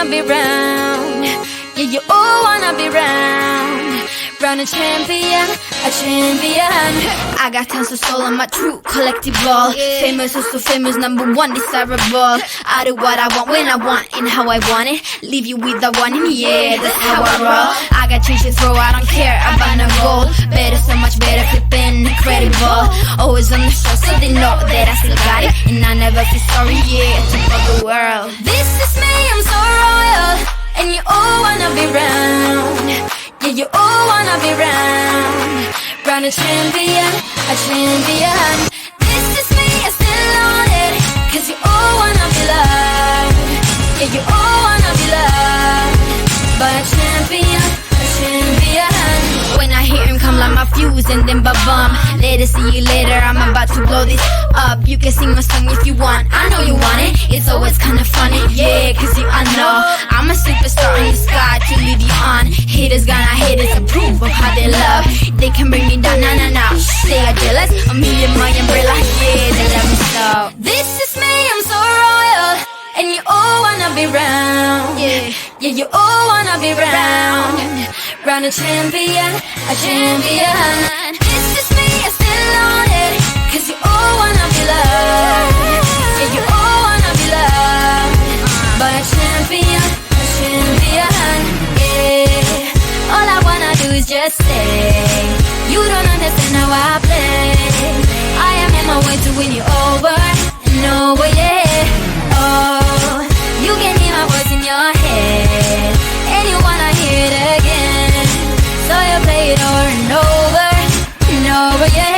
be round. Yeah, you all wanna be round. Round a champion, a champion. I got tons of soul on my true collectible. Famous, also famous, number one desirable. I do what I want when I want and how I want it. Leave you with the one in yeah, that's how I roll. I got change to throw, I don't care about no gold. Better, so much better, flipping incredible. Always on the show so they know that I still got it. And I never feel sorry, yeah, to the world. This is me, I'm so royal. And you all wanna be round. Yeah, you all wanna be round. Round a champion, a champion. This is me, I still on it. Cause you all wanna be loved. Yeah, you all wanna be loved. But a champion, a champion. When I hear him come like my fuse and then ba-bum. Later, see you later, I'm about to blow this up. You can sing my song if you want, I know you want it. It's always kinda funny, yeah, cause I know I'm a superstar in the sky to lead you on. Haters gonna hate us, approve of how they love. They can bring me down, nah. They are jealous, a million my umbrella, yeah, they love me so. This is me, I'm so royal. And you all wanna be round. Yeah, you all wanna be round. Round a champion, a champion. This is me, I still on it. Cause you all wanna be loved. Yeah, you all wanna be loved. But a champion, yeah. All I wanna do is just stay. You don't understand how I play. I am in my way to win you over. No way, yeah. Oh, you can hear my voice in your head. And you wanna hear it again. So you play it over and over and over, yeah.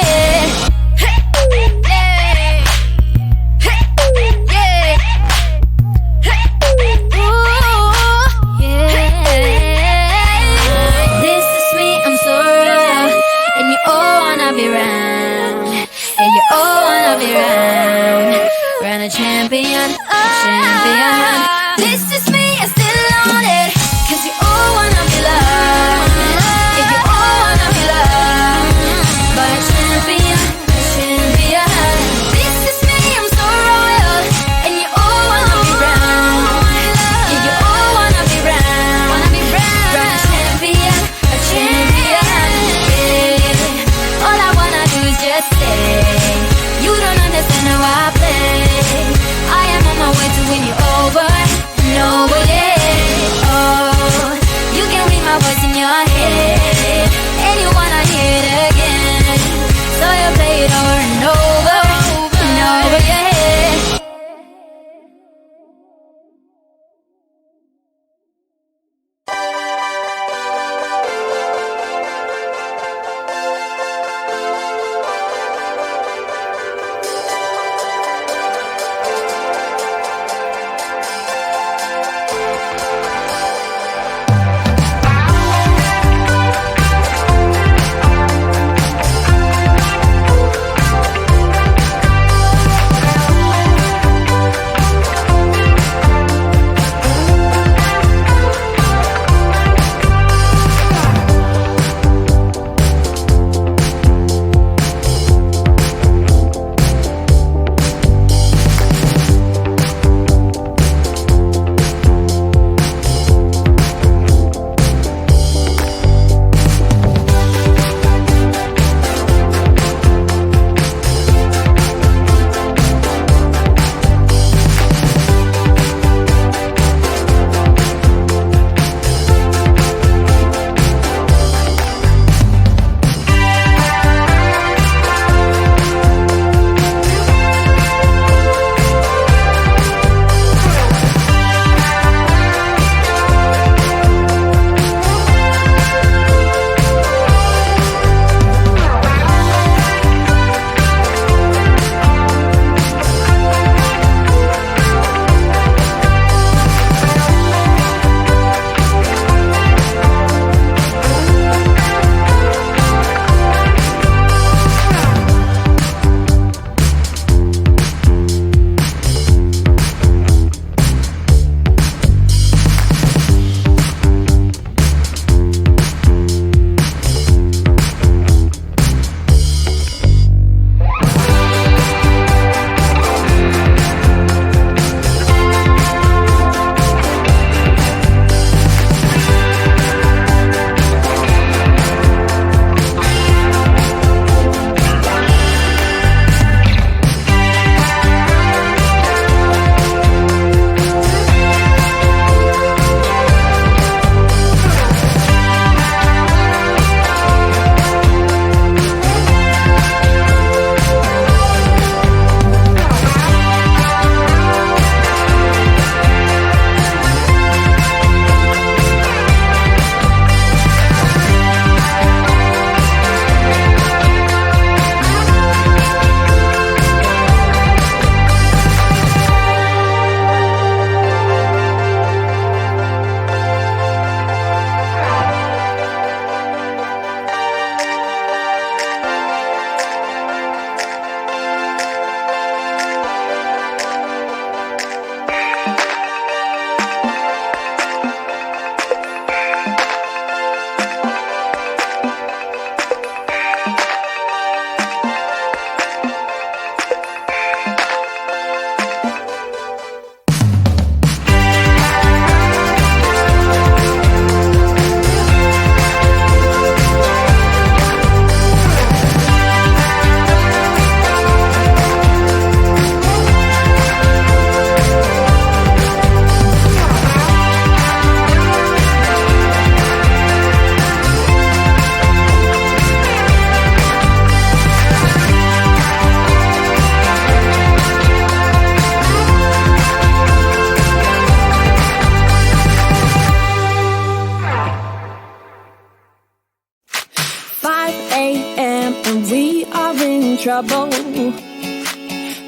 5 a.m. and we are in trouble,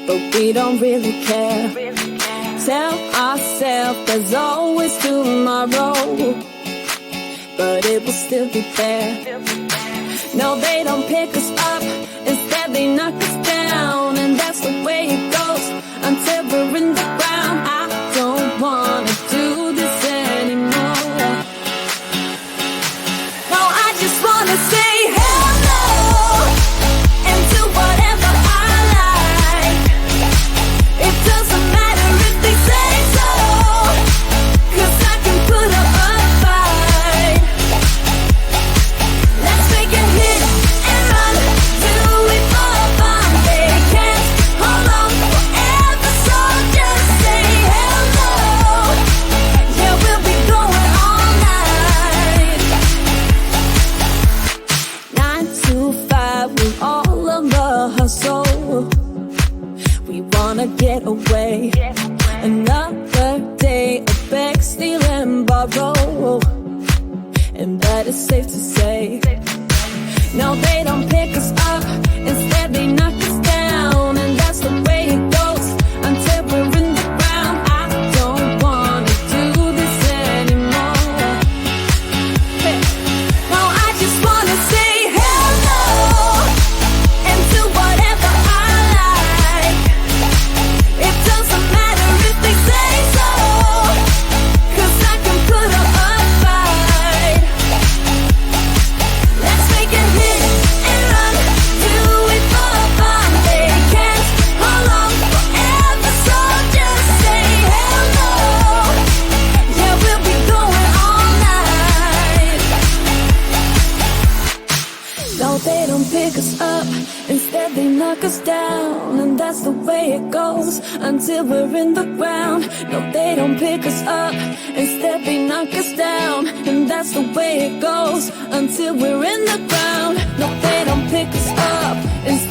but we don't really care. Tell ourselves there's always tomorrow, but it will still be there. No, they don't pick us up, instead they knock us down, and that's the way it goes until we're in the ground. I don't wanna do this anymore. No, I just wanna say hello and do whatever I like. It doesn't matter if they say so, 'cause I can put up a fight. Let's make a hit and run, do it for fun. They can't hold on forever, so just say hello. Yeah, we'll be going all night. 9 to 5, we're all on the hustle. We wanna get away. Another day of beg, steal and borrow, and that is safe to say. No, they don't pick us up, instead they knock us down, and that's the way it goes until we're in the ground. I don't wanna do this anymore. Hey. No, I just wanna say hello and do whatever I like. It doesn't matter if they say so, 'cause I can put up a fight. Let's make a hit and run, do it for fun. They can't hold on forever, so just say hello. Yeah, we'll be going all night. No, they don't pick us up, instead they knock us down, and that's the way it goes until we're in the ground. No, they don't pick us up, instead they knock us down, and that's the way it goes until we're in the ground. No, they don't pick us up, instead